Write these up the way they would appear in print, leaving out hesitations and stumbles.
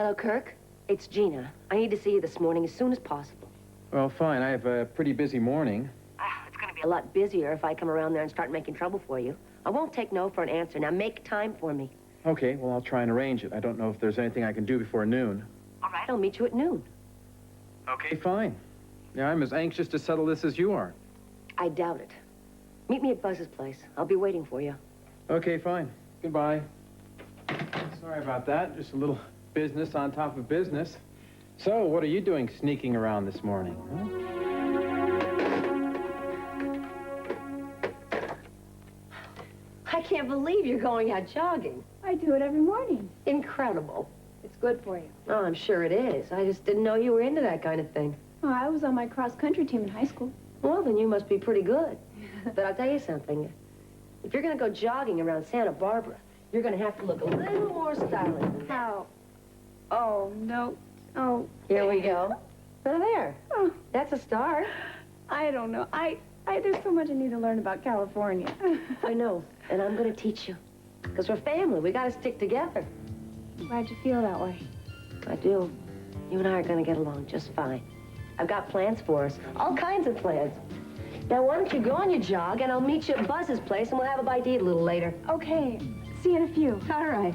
Hello, Kirk. It's Gina. I need to see you this morning as soon as possible. Well, fine. I have a pretty busy morning. It's going to be a lot busier if I come around there and start making trouble for you. I won't take no for an answer. Now, make time for me. Okay, well, I'll try and arrange it. I don't know if there's anything I can do before noon. All right, I'll meet you at noon. Okay, fine. Yeah, I'm as anxious to settle this as you are. I doubt it. Meet me at Buzz's place. I'll be waiting for you. Okay, fine. Goodbye. Sorry about that. Just a little business on top of business. So, what are you doing sneaking around this morning, huh? I can't believe you're going out jogging. I do it every morning. Incredible. It's good for you. Oh, I'm sure it is. I just didn't know you were into that kind of thing. Oh, I was on my cross-country team in high school. Well, then you must be pretty good. But I'll tell you something. If you're going to go jogging around Santa Barbara, you're going to have to look a little more stylish than that. How? Oh, no. Oh. Here we go. Oh, there. Oh. That's a start. I don't know. There's so much I need to learn about California. I know, and I'm going to teach you. Because we're family. We got to stick together. Glad you feel that way. I do. You and I are going to get along just fine. I've got plans for us. All kinds of plans. Now, why don't you go on your jog, and I'll meet you at Buzz's place, and we'll have a bite to eat a little later. Okay. See you in a few. All right.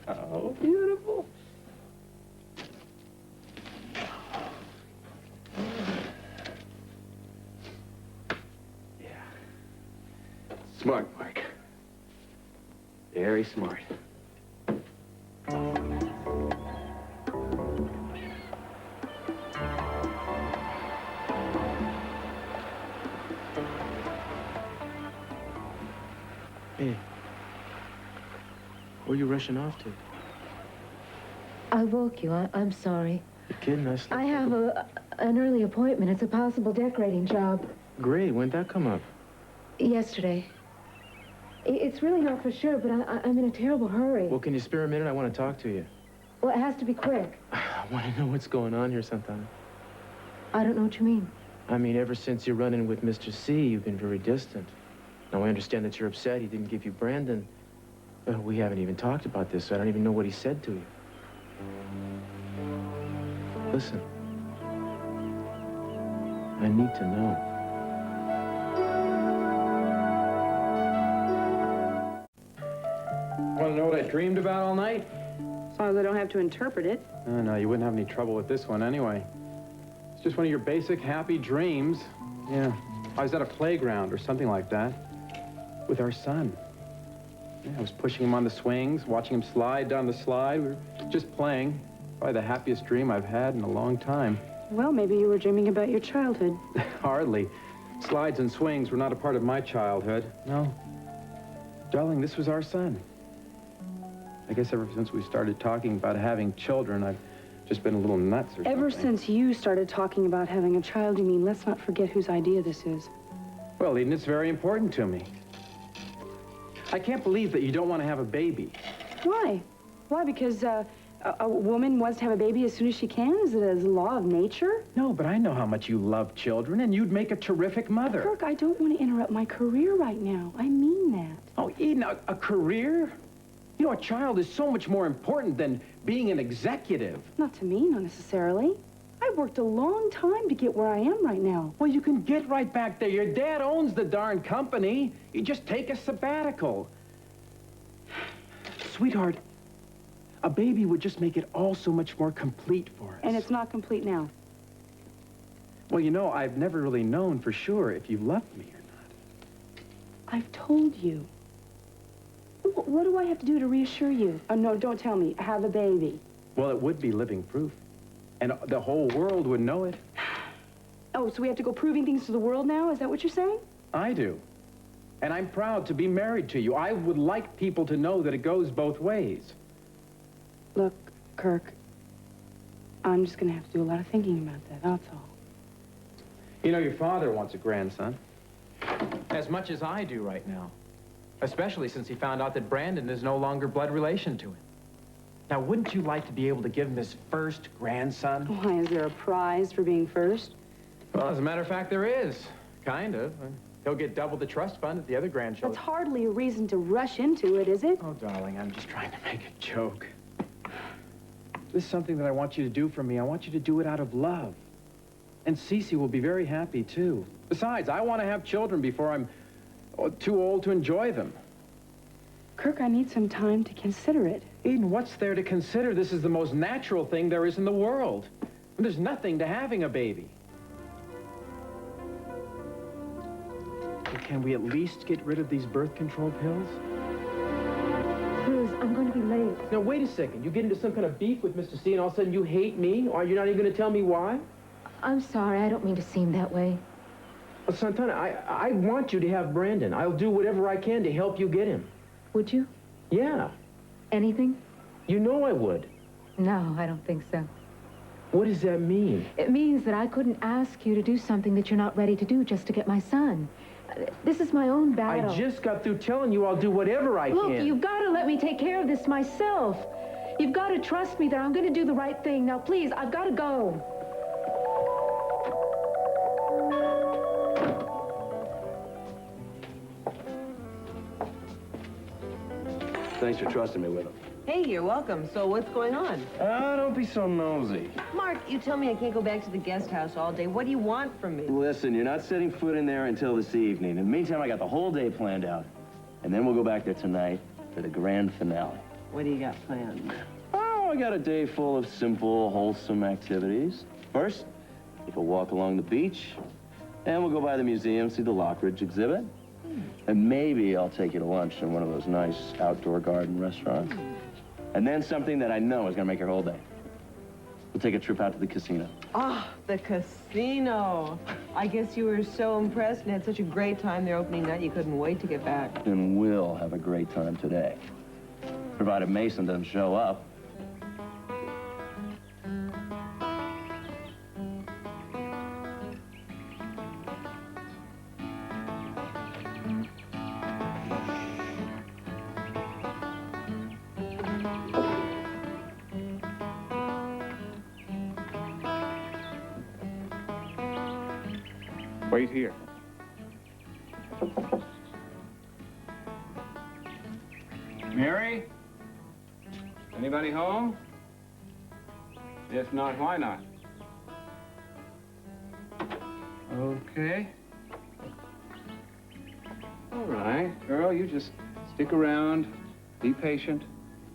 Oh, beautiful. Yeah. Smart, Mark. Very smart. Hey. Where are you rushing off to? I woke you. I'm sorry. You're kidding us? I have an early appointment. It's a possible decorating job. Great. When'd that come up? Yesterday. It's really not for sure, but I'm in a terrible hurry. Well, can you spare a minute? I want to talk to you. Well, it has to be quick. I want to know what's going on here, Santana. I don't know what you mean. I mean, ever since your run-in with Mr. C, you've been very distant. Now, I understand that you're upset he didn't give you Brandon. But we haven't even talked about this, so I don't even know what he said to you. Listen. I need to know. Want to know what I dreamed about all night? As long as I don't have to interpret it. Oh, no, you wouldn't have any trouble with this one anyway. It's just one of your basic happy dreams. Yeah, I was at a playground or something like that with our son. Yeah, I was pushing him on the swings, watching him slide down the slide. We were just playing. Probably the happiest dream I've had in a long time. Well, maybe you were dreaming about your childhood. Hardly. Slides and swings were not a part of my childhood. No. Darling, this was our son. I guess ever since we started talking about having children, I've just been a little nuts or something. Ever since you started talking about having a child, you mean, let's not forget whose idea this is. Well, Eden, it's very important to me. I can't believe that you don't want to have a baby. Why? Why? Because a woman wants to have a baby as soon as she can? Is it a law of nature? No, but I know how much you love children, and you'd make a terrific mother. Kirk, I don't want to interrupt my career right now. I mean that. Oh, Eden, a career? You know, a child is so much more important than being an executive. Not to me, not necessarily. I worked a long time to get where I am right now. Well, you can get right back there. Your dad owns the darn company. You just take a sabbatical. Sweetheart, a baby would just make it all so much more complete for us. And it's not complete now. Well, you know, I've never really known for sure if you loved me or not. I've told you. What do I have to do to reassure you? Oh, no, don't tell me. Have a baby. Well, it would be living proof. And the whole world would know it. Oh, so we have to go proving things to the world now? Is that what you're saying? I do. And I'm proud to be married to you. I would like people to know that it goes both ways. Look, Kirk, I'm just going to have to do a lot of thinking about that, that's all. You know, your father wants a grandson. As much as I do right now. Especially since he found out that Brandon is no longer blood relation to him. Now, wouldn't you like to be able to give him his first grandson? Why, is there a prize for being first? Well, as a matter of fact, there is. Kind of. He'll get double the trust fund at the other grandchildren. That's hardly a reason to rush into it, is it? Oh, darling, I'm just trying to make a joke. This is something that I want you to do for me. I want you to do it out of love. And Cece will be very happy, too. Besides, I want to have children before I'm too old to enjoy them. Kirk, I need some time to consider it. Eden, what's there to consider? This is the most natural thing there is in the world. There's nothing to having a baby. Well, can we at least get rid of these birth control pills? Cruz, I'm going to be late. Now, wait a second. You get into some kind of beef with Mr. C and all of a sudden you hate me? Or you're not even going to tell me why? I'm sorry, I don't mean to seem that way. Well, Santana, I want you to have Brandon. I'll do whatever I can to help you get him. Would you? Yeah. Anything? You know I would. No, I don't think so. What does that mean? It means that I couldn't ask you to do something that you're not ready to do just to get my son. This is my own battle. I just got through telling you I'll do whatever I Look, can. you've got to let me take care of this myself. You've got to trust me that I'm going to do the right thing. Now, please, I've got to go. Thanks for trusting me with him. Hey, you're welcome. So what's going on? Don't be so nosy. Mark, you tell me I can't go back to the guest house all day. What do you want from me? Listen, you're not setting foot in there until this evening. In the meantime, I got the whole day planned out. And then we'll go back there tonight for the grand finale. What do you got planned? Oh, I got a day full of simple, wholesome activities. First, take a walk along the beach. And we'll go by the museum, see the Lockridge exhibit. And maybe I'll take you to lunch in one of those nice outdoor garden restaurants. And then something that I know is going to make your whole day. We'll take a trip out to the casino. Ah, the casino. I guess you were so impressed and had such a great time there opening night you couldn't wait to get back. And we'll have a great time today. Provided Mason doesn't show up. Wait here. Mary? Anybody home? If not, why not? Okay. All right. Girl, you just stick around. Be patient.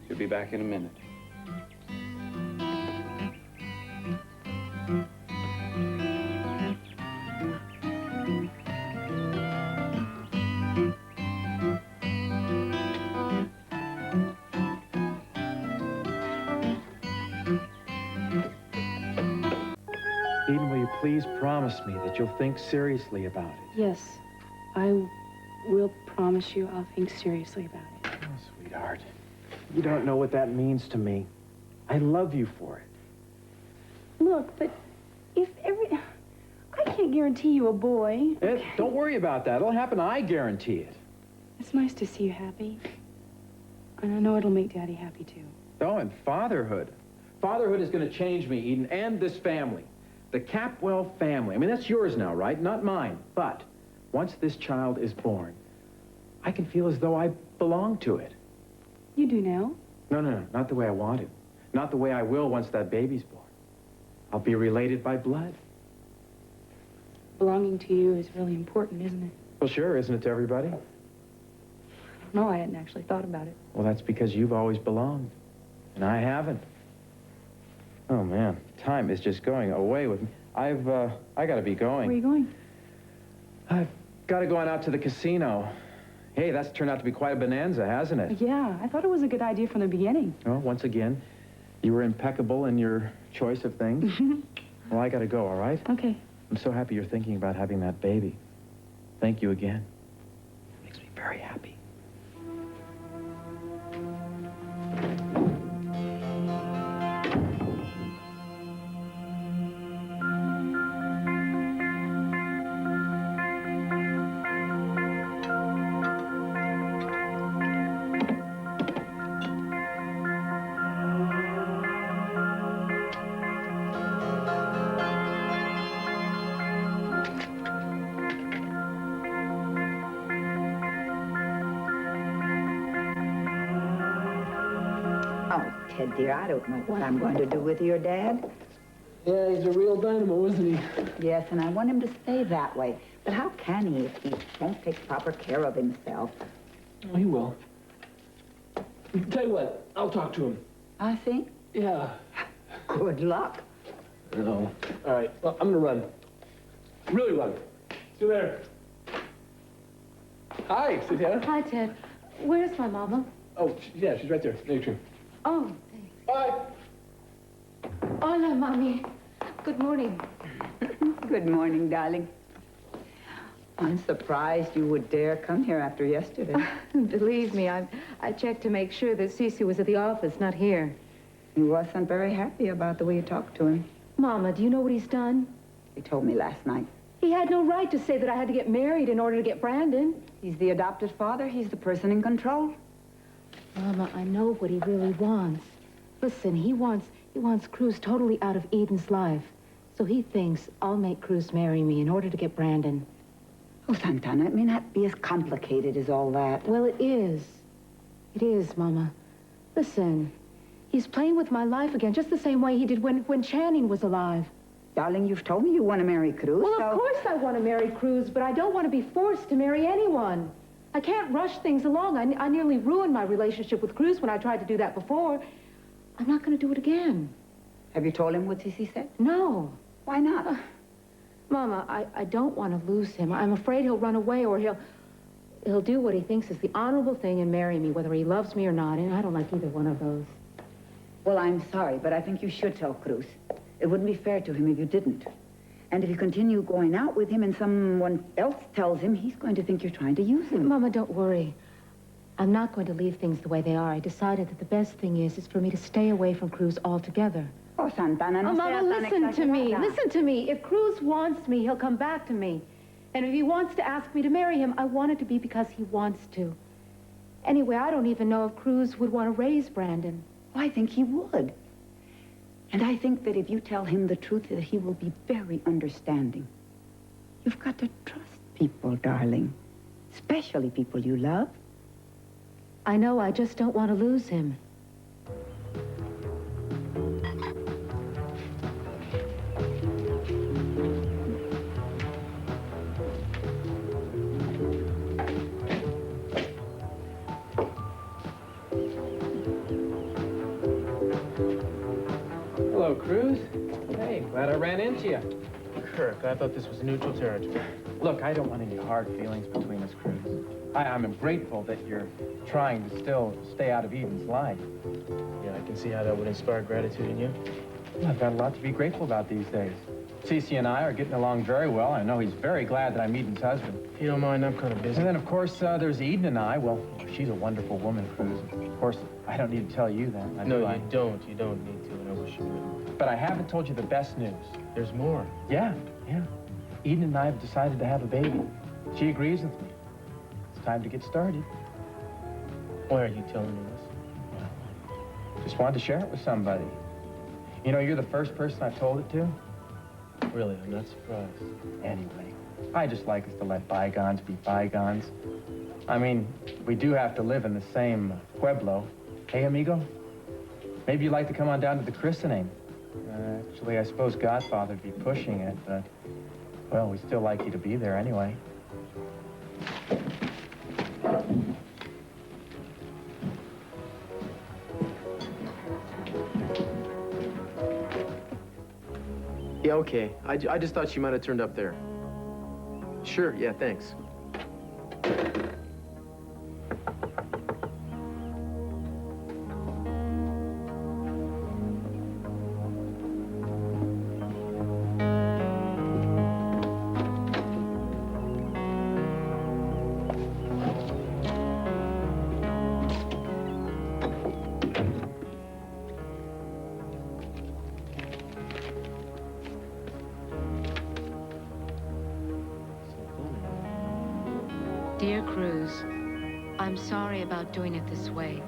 She'll be back in a minute. Eden, will you please promise me that you'll think seriously about it? Yes, I will promise you I'll think seriously about it. Oh, sweetheart, you don't know what that means to me. I love you for it. Look, but I can't guarantee you a boy. Don't worry about that. It'll happen. I guarantee it. It's nice to see you happy. And I know it'll make Daddy happy, too. Oh, and fatherhood. Fatherhood is going to change me, Eden, and this family. The Capwell family. I mean, that's yours now, right? Not mine. But once this child is born, I can feel as though I belong to it. You do now? No, not the way I want it. Not the way I will once that baby's born. I'll be related by blood. Belonging to you is really important, isn't it? Well, sure, isn't it to everybody? No, I hadn't actually thought about it. Well, that's because you've always belonged, and I haven't. Oh, man, time is just going away with me. I got to be going. Where are you going? I've got to go on out to the casino. Hey, that's turned out to be quite a bonanza, hasn't it? Yeah, I thought it was a good idea from the beginning. Well, once again, you were impeccable in your choice of things. Well, I gotta go, all right? Okay. I'm so happy you're thinking about having that baby. Thank you again. Makes me very happy. Oh, Ted, dear, I don't know what I'm going to do with your dad. Yeah, he's a real dynamo, isn't he? Yes, and I want him to stay that way. But how can he if he won't take proper care of himself? Oh, he will. Tell you what, I'll talk to him. I think. Yeah. Good luck. No. All right, well, I'm gonna run. Really run. See you later. Hi, Susanna. Hi, Ted. Where's my mama? Oh, yeah, she's right there. Next to you. Oh, thanks. Bye. Hola, Mommy. Good morning. Good morning, darling. I'm surprised you would dare come here after yesterday. Believe me, I checked to make sure that Cece was at the office, not here. He wasn't very happy about the way you talked to him. Mama, do you know what he's done? He told me last night. He had no right to say that I had to get married in order to get Brandon. He's the adopted father. He's the person in control. Mama, I know what he really wants. Listen, he wants Cruz totally out of Eden's life. So he thinks I'll make Cruz marry me in order to get Brandon. Oh, Santana, it may not be as complicated as all that. Well, it is. It is, Mama. Listen, he's playing with my life again, just the same way he did when Channing was alive. Darling, you've told me you want to marry Cruz, Well, so... of course I want to marry Cruz, but I don't want to be forced to marry anyone. I can't rush things along. I nearly ruined my relationship with Cruz when I tried to do that before. I'm not going to do it again. Have you told him what Cece said? No. Why not? Mama, I don't want to lose him. I'm afraid he'll run away or he'll do what he thinks is the honorable thing and marry me, whether he loves me or not, and I don't like either one of those. Well, I'm sorry, but I think you should tell Cruz. It wouldn't be fair to him if you didn't. And if you continue going out with him and someone else tells him, he's going to think you're trying to use him. Mama, don't worry. I'm not going to leave things the way they are. I decided that the best thing is for me to stay away from Cruz altogether. Oh, Santana, no Mama, seas tan listen to me. exagerada. Listen to me. If Cruz wants me, he'll come back to me. And if he wants to ask me to marry him, I want it to be because he wants to. Anyway, I don't even know if Cruz would want to raise Brandon. Oh, I think he would. And I think that if you tell him the truth, that he will be very understanding. You've got to trust people, darling. Especially people you love. I know, I just don't want to lose him. Hello, Cruz. Hey, glad I ran into you. Kirk, I thought this was neutral territory. Look, I don't want any hard feelings between us, Cruz. I'm grateful that you're trying to still stay out of Eden's life. Yeah, I can see how that would inspire gratitude in you. I've got a lot to be grateful about these days. Cece and I are getting along very well. I know he's very glad that I'm Eden's husband. If you don't mind, I'm kind of busy. And then, of course, there's Eden and I. Well, she's a wonderful woman, Cruz. Of course, I don't need to tell you that. No, you don't. You don't need to, and I wish you wouldn't. But I haven't told you the best news. There's more. Yeah. Eden and I have decided to have a baby. She agrees with me. It's time to get started. Why are you telling me this? Just wanted to share it with somebody. You know, you're the first person I've told it to. Really, I'm not surprised. Anyway, I just like us to let bygones be bygones. I mean, we do have to live in the same pueblo. Hey, amigo? Maybe you'd like to come on down to the christening. Actually, I suppose Godfather'd be pushing it, but, well, we'd still like you to be there anyway. Yeah, okay. I just thought she might have turned up there. Sure, yeah, thanks. Dear Cruz, I'm sorry about doing it this way,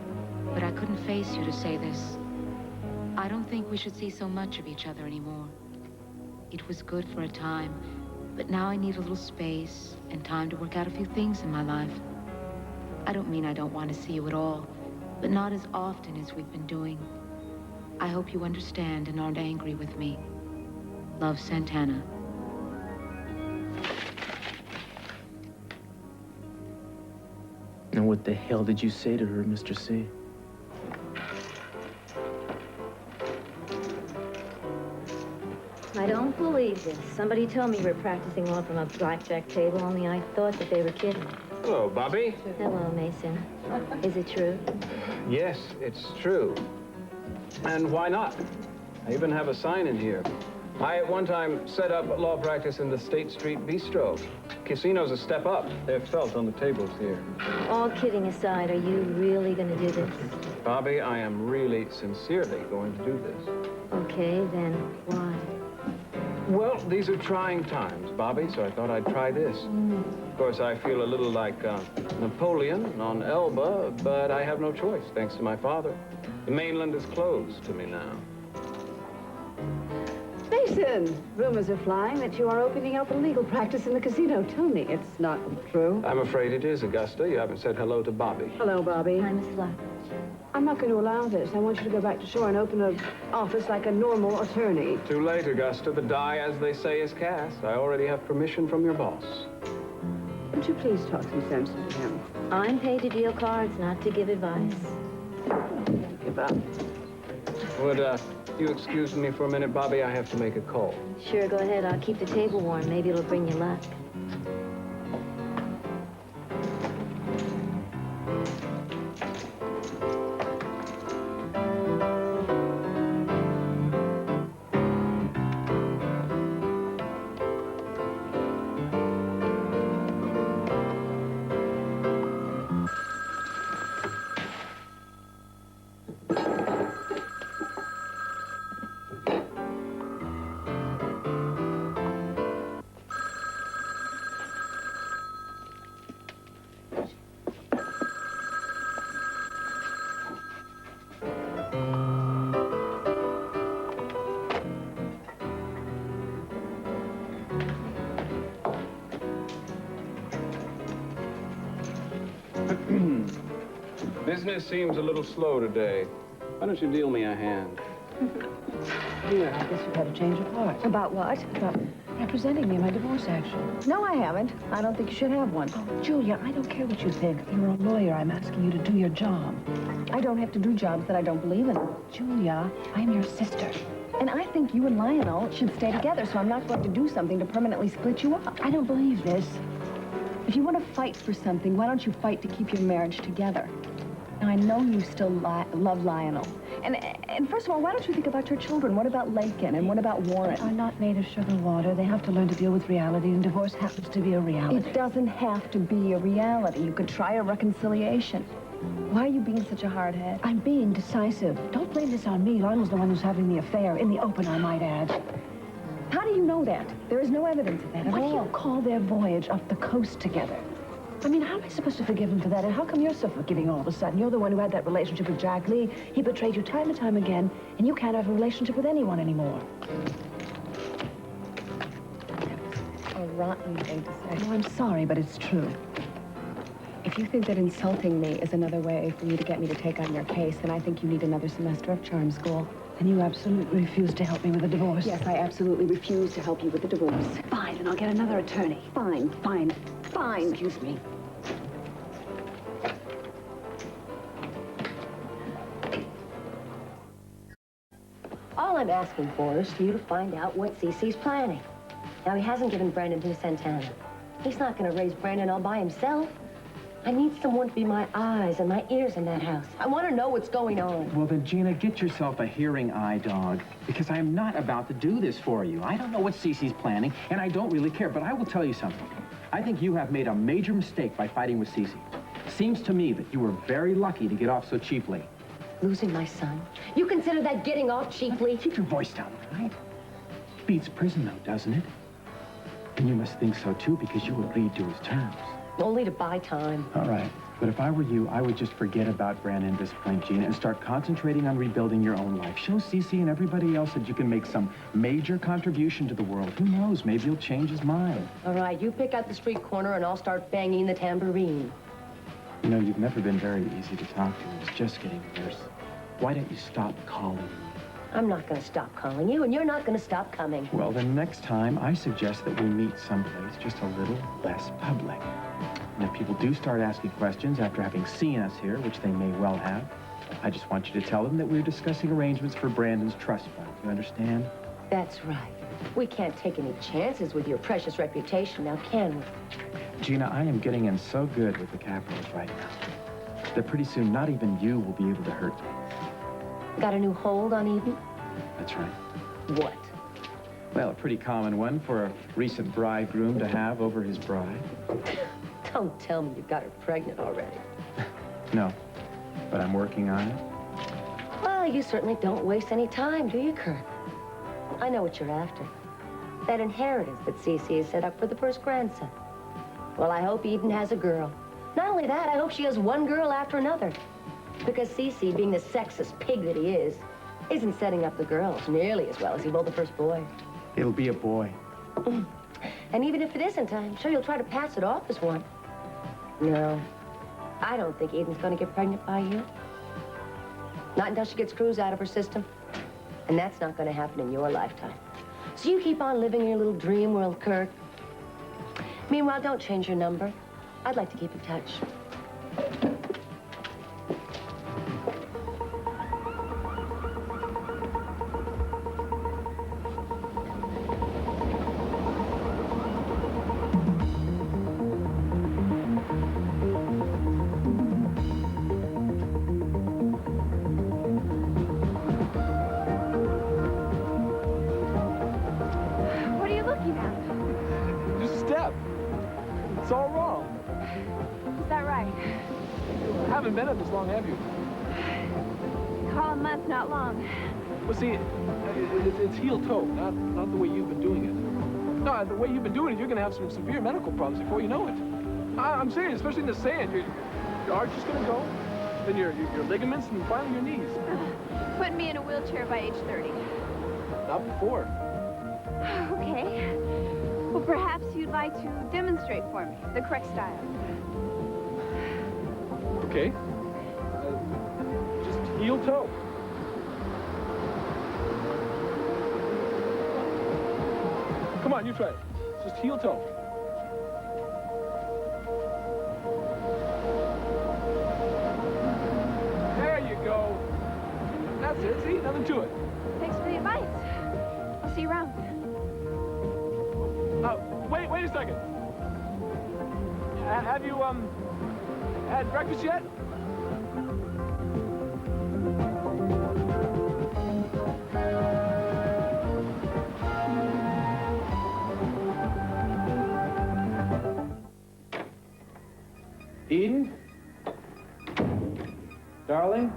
but I couldn't face you to say this. I don't think we should see so much of each other anymore. It was good for a time, but now I need a little space and time to work out a few things in my life. I don't mean I don't want to see you at all, but not as often as we've been doing. I hope you understand and aren't angry with me. Love, Santana. And what the hell did you say to her, Mr. C? I don't believe this. Somebody told me you were practicing law from a blackjack table, only I thought that they were kidding. Hello, Bobby. Hello, Mason. Is it true? Yes, it's true. And why not? I even have a sign in here. I at one time set up law practice in the State Street Bistro. Casino's a step up. They're felt on the tables here. All kidding aside, are you really going to do this? Bobby, I am really, sincerely going to do this. Okay, then why? Well, these are trying times, Bobby, so I thought I'd try this. Of course, I feel a little like Napoleon on Elba, but I have no choice, thanks to my father. The mainland is closed to me now. Mason, rumors are flying that you are opening up a legal practice in the casino. Tell me it's not true. I'm afraid it is, Augusta. You haven't said hello to Bobby. Hello, Bobby. Hi, Miss Flack. I'm not going to allow this. I want you to go back to shore and open an office like a normal attorney. Too late, Augusta. The die, as they say, is cast. I already have permission from your boss. Would you please talk some sense to him? I'm paid to deal cards, not to give advice. Give up. Would you excuse me for a minute, Bobby? I have to make a call. Sure, go ahead. I'll keep the table warm. Maybe it'll bring you luck. Business seems a little slow today. Why don't you deal me a hand? Dear, I guess you've had a change of heart. About what? About representing me in my divorce action. No, I haven't. I don't think you should have one. Oh, Julia, I don't care what you think. You're a lawyer. I'm asking you to do your job. I don't have to do jobs that I don't believe in. Julia, I'm your sister. And I think you and Lionel should stay together, so I'm not going to do something to permanently split you up. I don't believe this. If you want to fight for something, why don't you fight to keep your marriage together? Now, I know you still love Lionel. And first of all, why don't you think about your children? What about Lakin and what about Warren? Are not made of sugar water. They have to learn to deal with reality, and divorce happens to be a reality. It doesn't have to be a reality. You could try a reconciliation. Why are you being such a hardhead? I'm being decisive. Don't blame this on me. Lionel's the one who's having the affair. In the open, I might add. How do you know that? There is no evidence of that at all. What do you call their voyage up the coast together? I mean, how am I supposed to forgive him for that? And how come you're so forgiving all of a sudden? You're the one who had that relationship with Jack Lee. He betrayed you time and time again, and you can't have a relationship with anyone anymore. That's a rotten thing to say. Oh, I'm sorry, but it's true. If you think that insulting me is another way for you to get me to take on your case, then I think you need another semester of charm school. And you absolutely refuse to help me with a divorce? Yes, I absolutely refuse to help you with the divorce. Fine, then I'll get another attorney. Fine, fine, fine. Excuse me. All I'm asking for is for you to find out what Cece's planning. Now, he hasn't given Brandon to Santana. He's not going to raise Brandon all by himself. I need someone to be my eyes and my ears in that house. I want to know what's going on. Well, then, Gina, get yourself a hearing eye dog, because I am not about to do this for you. I don't know what Cece's planning, and I don't really care, but I will tell you something. I think you have made a major mistake by fighting with Cece. Seems to me that you were very lucky to get off so cheaply. Losing my son? You consider that getting off cheaply? Keep your voice down, right? Beats prison, though, doesn't it? And you must think so, too, because you agreed to his terms. Only to buy time. All right. But if I were you, I would just forget about Brandon at this point, Gina, and start concentrating on rebuilding your own life. Show Cece and everybody else that you can make some major contribution to the world. Who knows? Maybe he'll change his mind. All right, you pick out the street corner and I'll start banging the tambourine. You know, you've never been very easy to talk to. It's just getting worse. Why don't you stop calling? I'm not going to stop calling you, and you're not going to stop coming. Well, then next time, I suggest that we meet someplace just a little less public. And if people do start asking questions after having seen us here, which they may well have, I just want you to tell them that we're discussing arrangements for Brandon's trust fund. You understand? That's right. We can't take any chances with your precious reputation now, can we? Gina, I am getting in so good with the capitalists right now that pretty soon not even you will be able to hurt me. Got a new hold on Eden? That's right. What? Well, a pretty common one for a recent bridegroom to have over his bride. Don't tell me you got her pregnant already. No, but I'm working on it. Well, you certainly don't waste any time, do you, Kurt? I know what you're after. That inheritance that Cece has set up for the first grandson. Well, I hope Eden has a girl. Not only that, I hope she has one girl after another. Because Cece, being the sexist pig that he is, isn't setting up the girls nearly as well as he will the first boy. It'll be a boy. And even if it isn't, I'm sure you'll try to pass it off as one. No, I don't think Eden's going to get pregnant by you. Not until she gets Cruz out of her system. And that's not going to happen in your lifetime. So you keep on living your little dream world, Kurt. Meanwhile, don't change your number. I'd like to keep in touch. What are you looking at? Just a step. It's all wrong. Is that right? You haven't been at this long, have you? Call a month, not long. Well, see, it's heel-toe, not the way you've been doing it. No, the way you've been doing it, you're going to have some severe medical problems before you know it. I'm serious, especially in the sand. Your arch is going to go, then your ligaments, and finally your knees. Put me in a wheelchair by age 30. Not before. Okay. Well, perhaps you'd like to demonstrate for me the correct style. Okay. Just heel-toe. Come on, you try it. Just heel-toe. There you go. That's it. See? Nothing to it. Thanks for the advice. I'll see you around. Wait a second. Have you, had breakfast yet? Eden? Darling?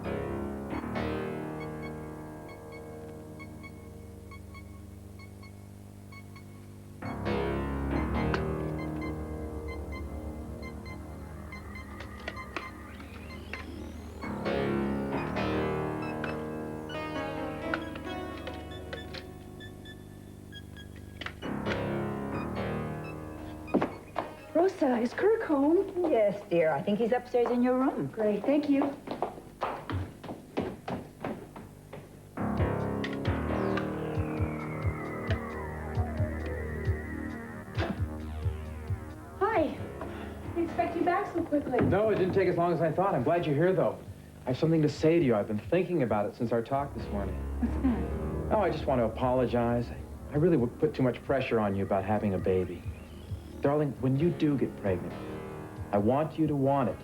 Rosa, is Kirk home? Yes, dear. I think he's upstairs in your room. Great, thank you. Hi. Didn't expect you back so quickly. No, it didn't take as long as I thought. I'm glad you're here, though. I have something to say to you. I've been thinking about it since our talk this morning. What's that? Oh, I just want to apologize. I really would put too much pressure on you about having a baby. Darling, when you do get pregnant, I want you to want it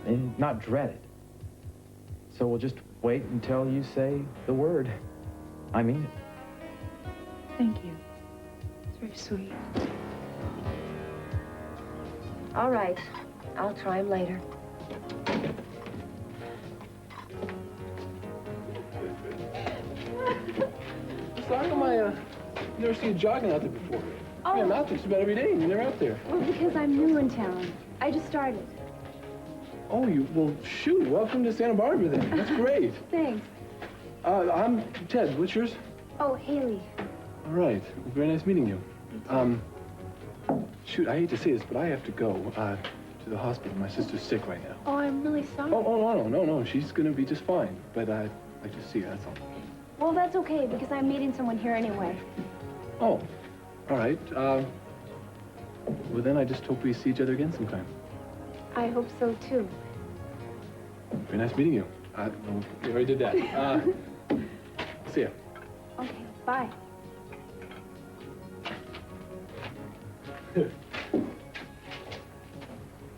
and not dread it. So we'll just wait until you say the word. I mean it. Thank you. It's very sweet. All right. I'll try him later. So how come I never seen you jogging out there before? Oh. Yeah, Mount talks about every day, and you're never out there. Well, because I'm new in town. I just started. Oh, well, shoot, welcome to Santa Barbara then. That's great. Thanks. I'm Ted. What's yours? Oh, Haley. All right. Well, very nice meeting you. Shoot, I hate to say this, but I have to go to the hospital. My sister's sick right now. Oh, I'm really sorry. Oh, no. She's gonna be just fine. But I'd like to see her, that's all. Well, that's okay, because I'm meeting someone here anyway. Oh, all right. Well, then I just hope we see each other again sometime. I hope so, too. Very nice meeting you. We already did that. See ya. Okay, bye.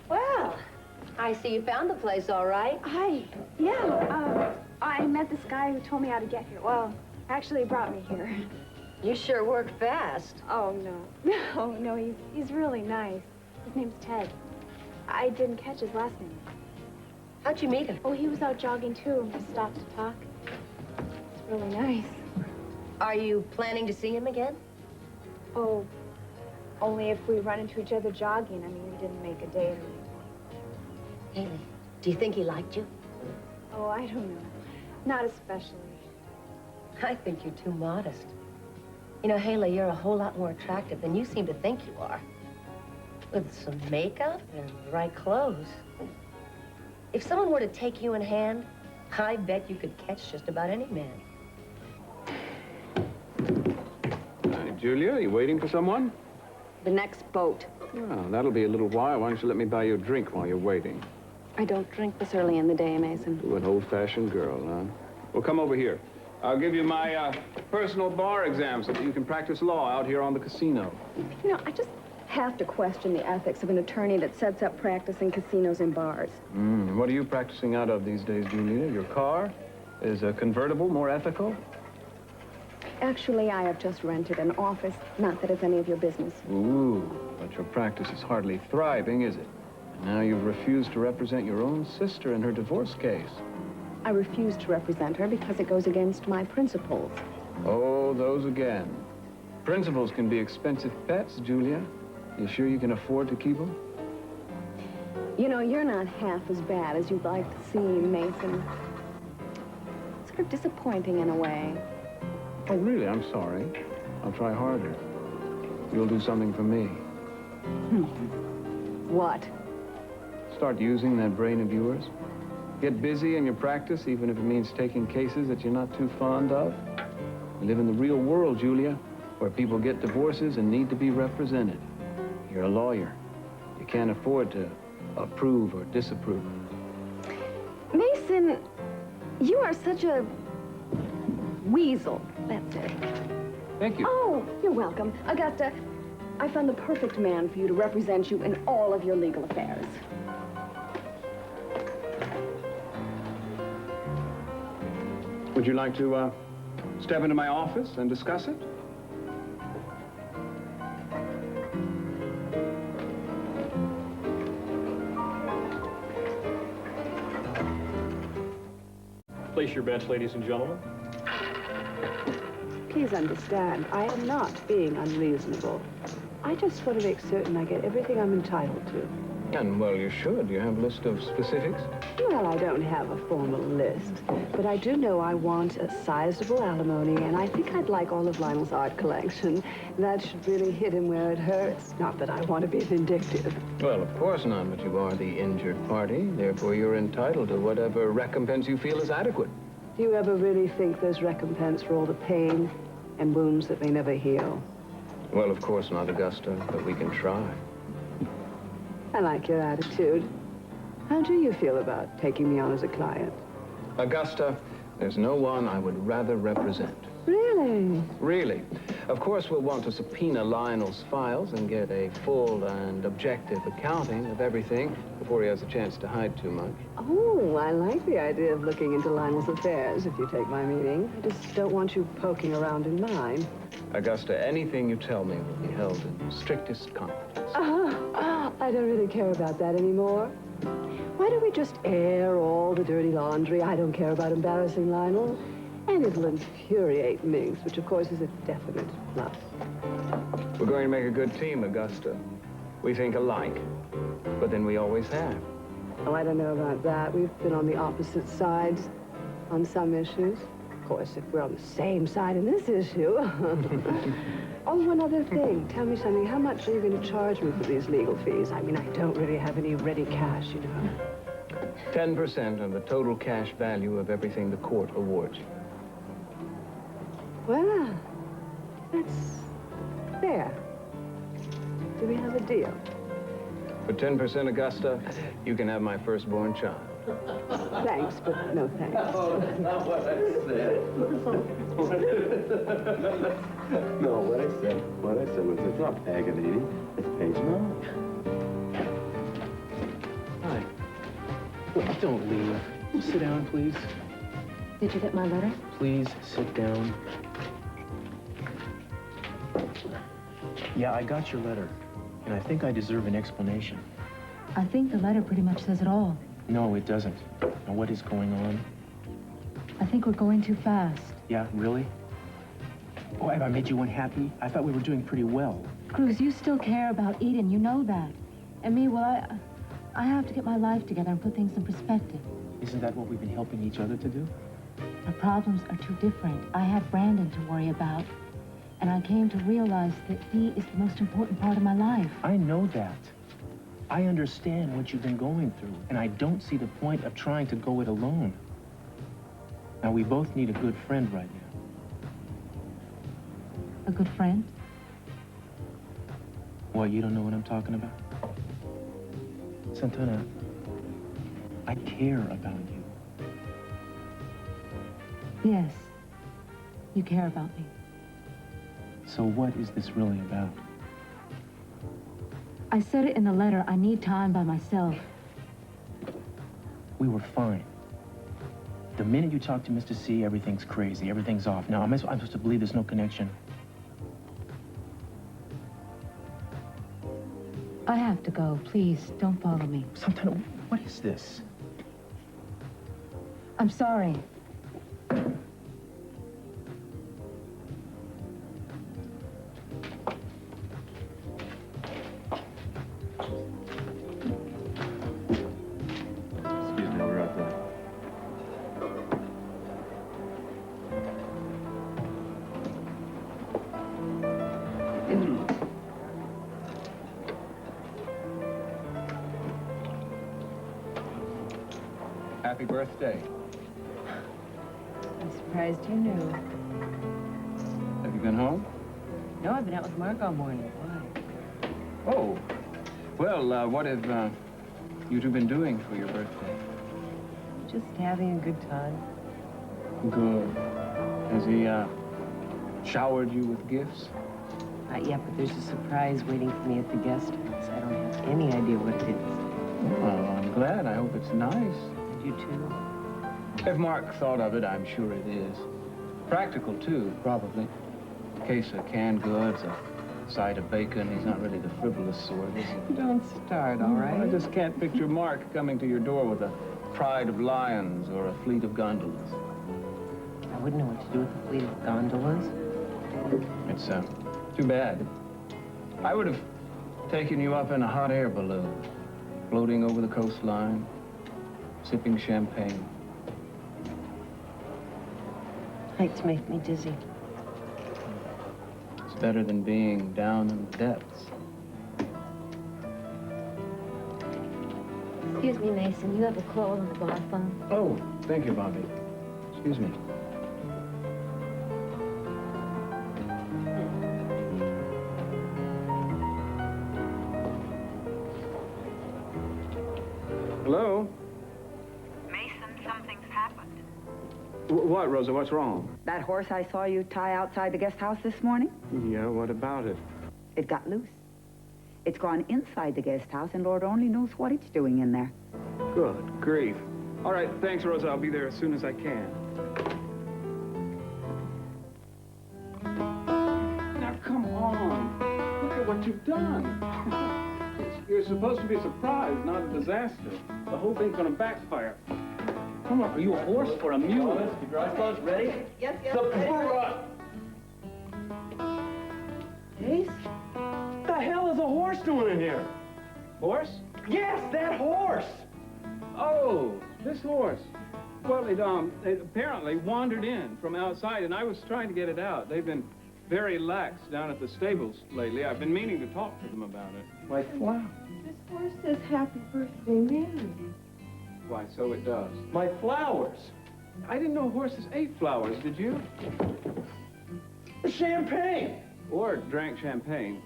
Well, I see you found the place all right. Hi. Yeah, I met this guy who told me how to get here. Well, actually, he brought me here. You sure work fast. Oh, no. No, he's really nice. His name's Ted. I didn't catch his last name. How'd you meet him? Oh, he was out jogging, too, and just stopped to talk. It's really nice. Are you planning to see him again? Oh, only if we run into each other jogging. I mean, we didn't make a date or anything. Haley, do you think he liked you? Oh, I don't know. Not especially. I think you're too modest. You know, Haley, you're a whole lot more attractive than you seem to think you are. With some makeup and the right clothes. If someone were to take you in hand, I bet you could catch just about any man. Hi, Julia, you waiting for someone? The next boat. Well, that'll be a little while. Why don't you let me buy you a drink while you're waiting? I don't drink this early in the day, Mason. Ooh, an old-fashioned girl, huh? Well, come over here. I'll give you my personal bar exam so that you can practice law out here on the casino. You know, I just have to question the ethics of an attorney that sets up practice in casinos and bars. What are you practicing out of these days, Julia? Your car? Is a convertible more ethical? Actually, I have just rented an office. Not that it's any of your business. Ooh, but your practice is hardly thriving, is it? And now you've refused to represent your own sister in her divorce case. I refuse to represent her because it goes against my principles. Oh, those again. Principles can be expensive pets, Julia. You sure you can afford to keep them? You know, you're not half as bad as you'd like to seem, Mason. Sort of disappointing in a way. Oh, really? I'm sorry. I'll try harder. You'll do something for me. What? Start using that brain of yours. Get busy in your practice, even if it means taking cases that you're not too fond of. We live in the real world, Julia, where people get divorces and need to be represented. You're a lawyer. You can't afford to approve or disapprove. Mason, you are such a weasel. That's it. Thank you. Oh, you're welcome. Augusta, I found the perfect man for you to represent you in all of your legal affairs. Would you like to step into my office and discuss it? Place your bets, ladies and gentlemen. Please understand, I am not being unreasonable. I just want to make certain I get everything I'm entitled to. And, well, you should. You have a list of specifics? Well, I don't have a formal list, but I do know I want a sizable alimony, and I think I'd like all of Lionel's art collection. That should really hit him where it hurts. Not that I want to be vindictive. Well, of course not, but you are the injured party. Therefore, you're entitled to whatever recompense you feel is adequate. Do you ever really think there's recompense for all the pain and wounds that may never heal? Well, of course not, Augusta, but we can try. I like your attitude. How do you feel about taking me on as a client? Augusta, there's no one I would rather represent. Really? Really. Of course, we'll want to subpoena Lionel's files and get a full and objective accounting of everything before he has a chance to hide too much. Oh, I like the idea of looking into Lionel's affairs, if you take my meaning. I just don't want you poking around in mine. Augusta, anything you tell me will be held in strictest confidence. I don't really care about that anymore. Why don't we just air all the dirty laundry? I don't care about embarrassing Lionel. And it'll infuriate Minx, which of course is a definite plus. We're going to make a good team, Augusta. We think alike, but then we always have. Oh, I don't know about that. We've been on the opposite sides on some issues. Of course, if we're on the same side in this issue. Oh, one other thing. Tell me something. How much are you going to charge me for these legal fees? I mean, I don't really have any ready cash, you know. 10% of the total cash value of everything the court awards you. Well, that's fair. Do we have a deal? For 10%, Augusta, you can have my firstborn child. Thanks, but no thanks. Oh, that's not what I said. No, what I said was it's not Paganini, it's Page. Hi. Well, don't leave. Sit down, please. Did you get my letter? Please sit down. Yeah, I got your letter, and I think I deserve an explanation. I think the letter pretty much says it all. No, it doesn't. Now, what is going on? I think we're going too fast. Yeah, really? Oh, have I made you unhappy? I thought we were doing pretty well. Cruz, you still care about Eden, you know that. And me, well, I have to get my life together and put things in perspective. Isn't that what we've been helping each other to do? Our problems are too different. I have Brandon to worry about. And I came to realize that he is the most important part of my life. I know that. I understand what you've been going through, and I don't see the point of trying to go it alone. Now, we both need a good friend right now. A good friend? What, you don't know what I'm talking about? Santana, I care about you. Yes, you care about me. So what is this really about? I said it in the letter. I need time by myself. We were fine. The minute you talk to Mr. C, everything's crazy. Everything's off. Now, I'm supposed to believe there's no connection. I have to go. Please, don't follow me. Santana, what is this? I'm sorry. Happy birthday. I'm surprised you knew. Have you been home? No, I've been out with Mark all morning. Why? Oh. Well, what have you two been doing for your birthday? Just having a good time. Good. Has he showered you with gifts? Not yet, but there's a surprise waiting for me at the guest house. I don't have any idea what it is. Well, I'm glad. I hope it's nice. And you too? If Mark thought of it, I'm sure it is. Practical, too, probably. A case of canned goods, a side of bacon. He's not really the frivolous sort, is he? Don't start, all right? I just can't picture Mark coming to your door with a pride of lions or a fleet of gondolas. I wouldn't know what to do with a fleet of gondolas. It's too bad. I would have taken you up in a hot air balloon, floating over the coastline, sipping champagne. Heights make me dizzy. It's better than being down in the depths. Excuse me, Mason. You have a call on the bar phone? Oh, thank you, Bobby. Excuse me. Hello? Mason, something's happened. What, Rosa? What's wrong? That horse I saw you tie outside the guest house this morning, Yeah, what about it? it got loose. It's gone inside the guest house, and Lord only knows what it's doing in there. Good grief. All right, thanks, Rosa. I'll be there as soon as I can. Now, come on. Look at what you've done. You're supposed to be a surprise, not a disaster. The whole thing's gonna backfire. Come on, are you a horse or a mule? Keep your eyes closed. Ready? Yes, yes. Zabura! Ace? horse doing in here? Horse? Yes, that horse! Oh, this horse. Well, it apparently wandered in from outside, and I was trying to get it out. They've been very lax down at the stables lately. I've been meaning to talk to them about it. My flower. This horse says happy birthday, Mary. Why, so it does. My flowers. I didn't know horses ate flowers, did you? The champagne. Or drank champagne.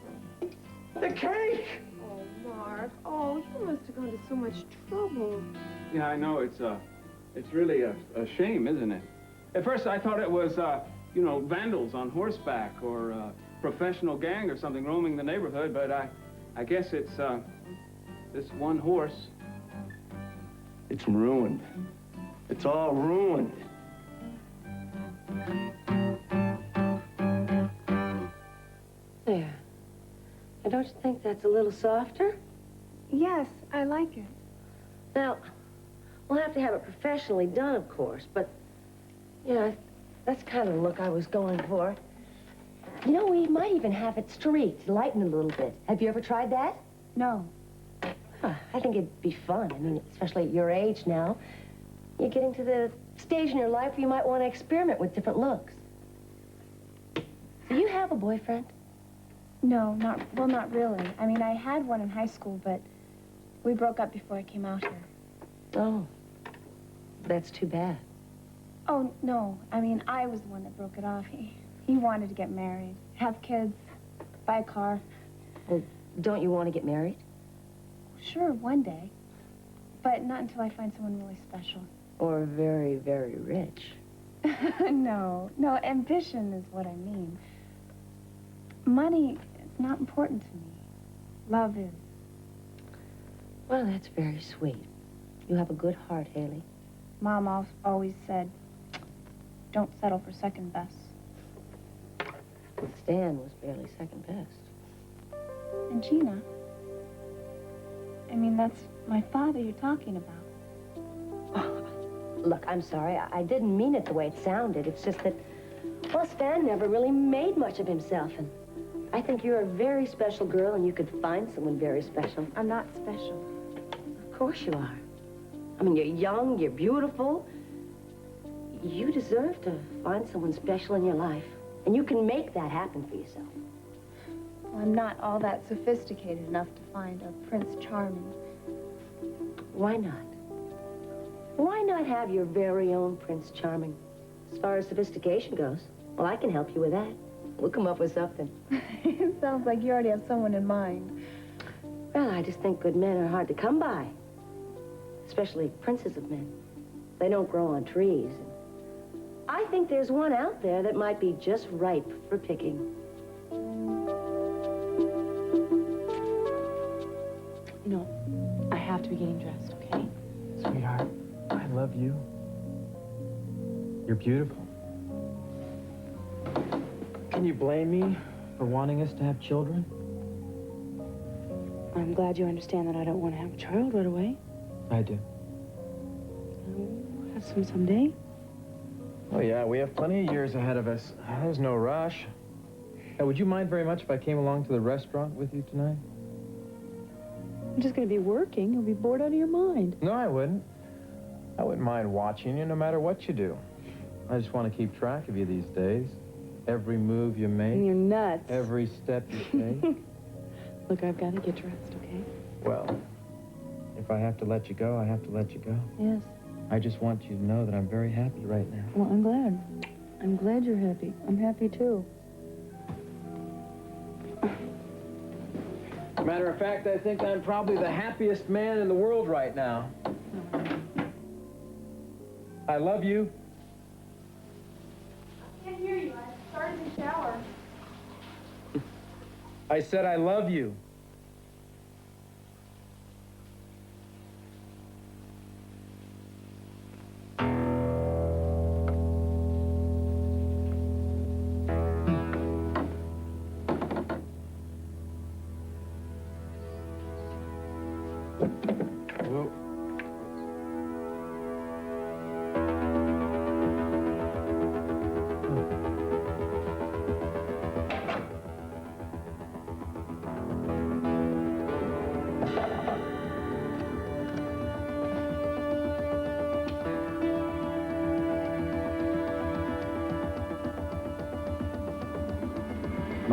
The cake. Oh, Mark. Oh, you must have gone to so much trouble. Yeah, I know. It's really a shame, isn't it? At first, I thought it was, you know, vandals on horseback or a professional gang or something roaming the neighborhood, but I guess it's, this one horse. It's ruined. It's all ruined. There. Now, don't you think that's a little softer? Yes, I like it. Now, we'll have to have it professionally done, of course, but, yeah, that's kind of the look I was going for. You know, we might even have it streaked, lighten it a little bit. Have you ever tried that? No. Huh, I think it'd be fun. I mean, especially at your age now. You're getting to the stage in your life where you might want to experiment with different looks. Do you have a boyfriend? No, not really. I mean, I had one in high school, but we broke up before I came out here. Oh, that's too bad. Oh, no. I mean, I was the one that broke it off. He wanted to get married, have kids, buy a car. Well, don't you want to get married? Sure, one day. But not until I find someone really special. Or very, very rich. No, ambition is what I mean. Money is not important to me. Love is. Well, that's very sweet. You have a good heart, Haley. Mom always said, don't settle for second best. Stan was barely second best. And Gina, I mean, that's my father you're talking about. Look, I'm sorry. I didn't mean it the way it sounded. It's just that, well, Stan never really made much of himself, and I think you're a very special girl, and you could find someone very special. I'm not special. Of course you are. I mean, you're young, you're beautiful. You deserve to find someone special in your life, and you can make that happen for yourself. Well, I'm not all that sophisticated enough to find a Prince Charming. Why not? Why not have your very own Prince Charming? As far as sophistication goes, well, I can help you with that. We'll come up with something. It sounds like you already have someone in mind. Well, I just think good men are hard to come by. Especially princes of men. They don't grow on trees. I think there's one out there that might be just ripe for picking. You know, I have to be getting dressed, okay? Sweetheart, I love you. You're beautiful. Can you blame me for wanting us to have children? I'm glad you understand that I don't want to have a child right away. I do. We'll have some someday. Oh, yeah, we have plenty of years ahead of us. There's no rush. Now, would you mind very much if I came along to the restaurant with you tonight? I'm just going to be working. You'll be bored out of your mind. No, I wouldn't. I wouldn't mind watching you no matter what you do. I just want to keep track of you these days. Every move you make. And you're nuts. Every step you take. Look, I've got to get dressed, okay? Well, if I have to let you go, I have to let you go. Yes. I just want you to know that I'm very happy right now. Well, I'm glad. I'm glad you're happy. I'm happy, too. Matter of fact, I think I'm probably the happiest man in the world right now. I love you. I can't hear you. I started the shower. I said I love you. Whoa.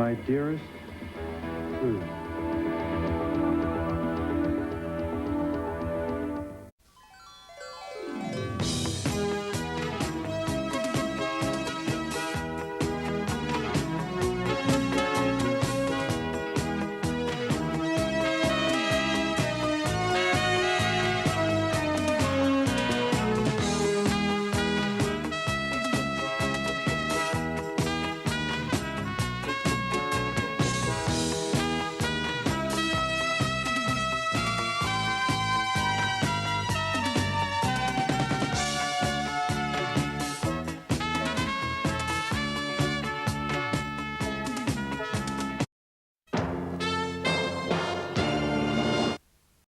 My dearest